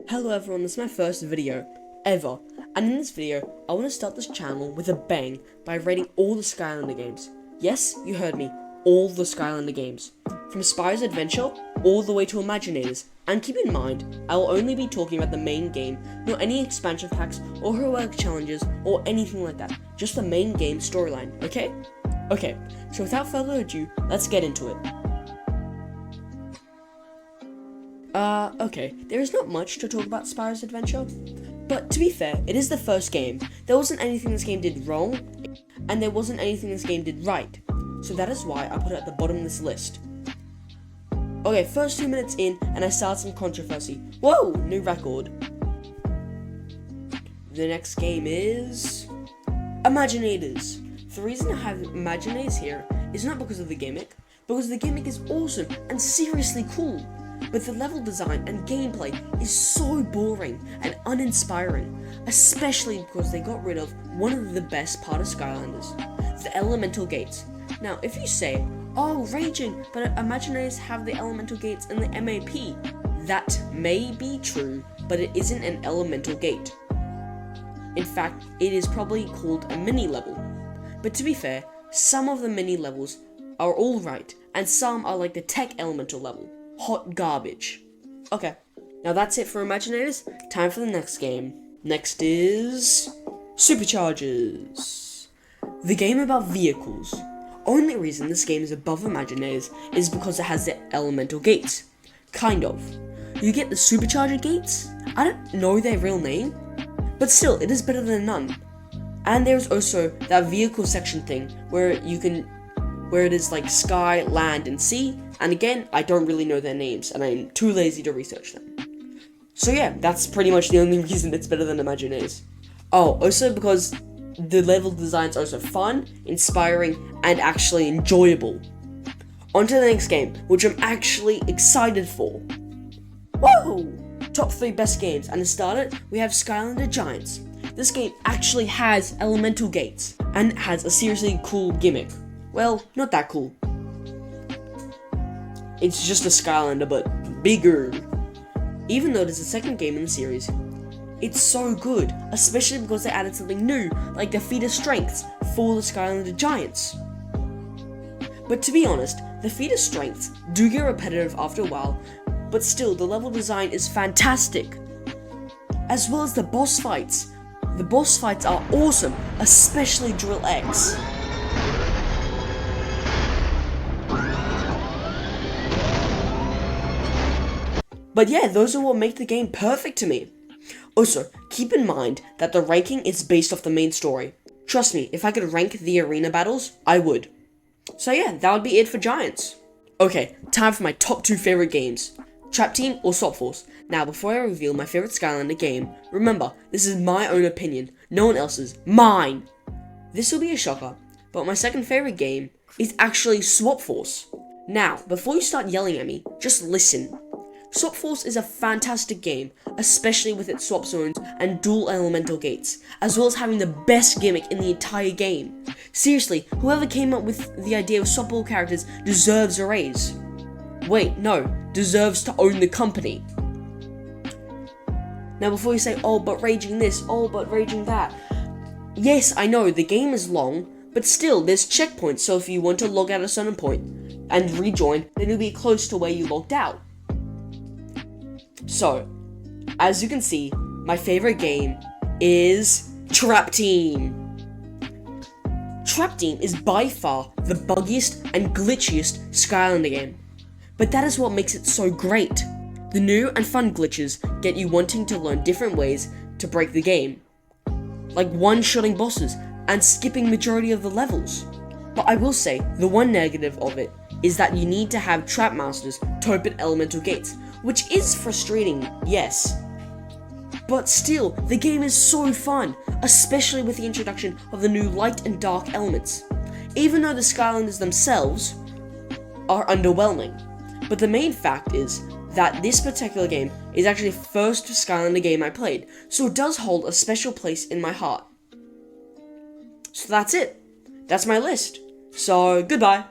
Hello everyone, this is my first video ever, and in this video, I want to start this channel with a bang by rating all the Skylander games. Yes, you heard me, all the Skylander games. From Spyro's Adventure, all the way to Imaginators, and keep in mind, I will only be talking about the main game, not any expansion packs, or heroic challenges, or anything like that, just the main game storyline, okay? Okay, so without further ado, let's get into it. Okay, there is not much to talk about Spyro's Adventure, but to be fair, it is the first game. There wasn't anything this game did wrong, and there wasn't anything this game did right, so that is why I put it at the bottom of this list. Okay, first 2 minutes in, and I started some controversy. Whoa, new record. The next game is Imaginators. The reason I have Imaginators here is not because of the gimmick, because the gimmick is awesome and seriously cool. But the level design and gameplay is so boring and uninspiring, especially because they got rid of one of the best part of Skylanders, the elemental gates. Now, if you say, oh, raging, but Imaginators have the elemental gates in the MAP, that may be true, but it isn't an elemental gate. In fact, it is probably called a mini level. But to be fair, some of the mini levels are alright, and some are like the tech elemental level. Hot garbage. Okay, now that's it for Imaginators. Time for the next game. Next is Superchargers, the game about vehicles. Only reason this game is above Imaginators is because it has the elemental gates. Kind of. You get the Supercharger gates? I don't know their real name, but still, it is better than none. And there's also that vehicle section thing where it is like sky, land, and sea. And again, I don't really know their names, and I'm too lazy to research them. So yeah, that's pretty much the only reason it's better than Imaginators. Oh, also because the level design's also fun, inspiring, and actually enjoyable. On to the next game, which I'm actually excited for. Whoa! Top 3 best games, and to start it, we have Skylander Giants. This game actually has elemental gates, and has a seriously cool gimmick. Well, not that cool. It's just a Skylander, but bigger. Even though it is the second game in the series, it's so good, especially because they added something new, like the feat of strengths for the Skylander Giants. But to be honest, the feat of strengths do get repetitive after a while, but still, the level design is fantastic. As well as the boss fights. The boss fights are awesome, especially Drill X. But yeah, those are what make the game perfect to me. Also, keep in mind that the ranking is based off the main story. Trust me, if I could rank the arena battles, I would. So yeah, that would be it for Giants. Okay, time for my top 2 favorite games. Trap Team or Swap Force. Now, before I reveal my favorite Skylander game, remember, this is my own opinion, no one else's, mine. This will be a shocker, but my second favorite game is actually Swap Force. Now, before you start yelling at me, just listen. Swap Force is a fantastic game, especially with its swap zones and dual elemental gates, as well as having the best gimmick in the entire game. Seriously, whoever came up with the idea of swappable characters deserves a raise. Wait, no, deserves to own the company. Now before you say, oh, but raging this, oh, but raging that. Yes, I know, the game is long, but still, there's checkpoints, so if you want to log out at a certain point and rejoin, then you'll be close to where you logged out. So, as you can see, my favorite game is Trap Team. Trap Team is by far the buggiest and glitchiest Skylander game. But that is what makes it so great. The new and fun glitches get you wanting to learn different ways to break the game. Like one-shotting bosses and skipping majority of the levels. But I will say, the one negative of it is that you need to have trap masters to open elemental gates, which is frustrating, yes. But still, the game is so fun, especially with the introduction of the new light and dark elements. Even though the Skylanders themselves are underwhelming. But the main fact is that this particular game is actually the first Skylander game I played, so it does hold a special place in my heart. So that's it. That's my list. So, goodbye.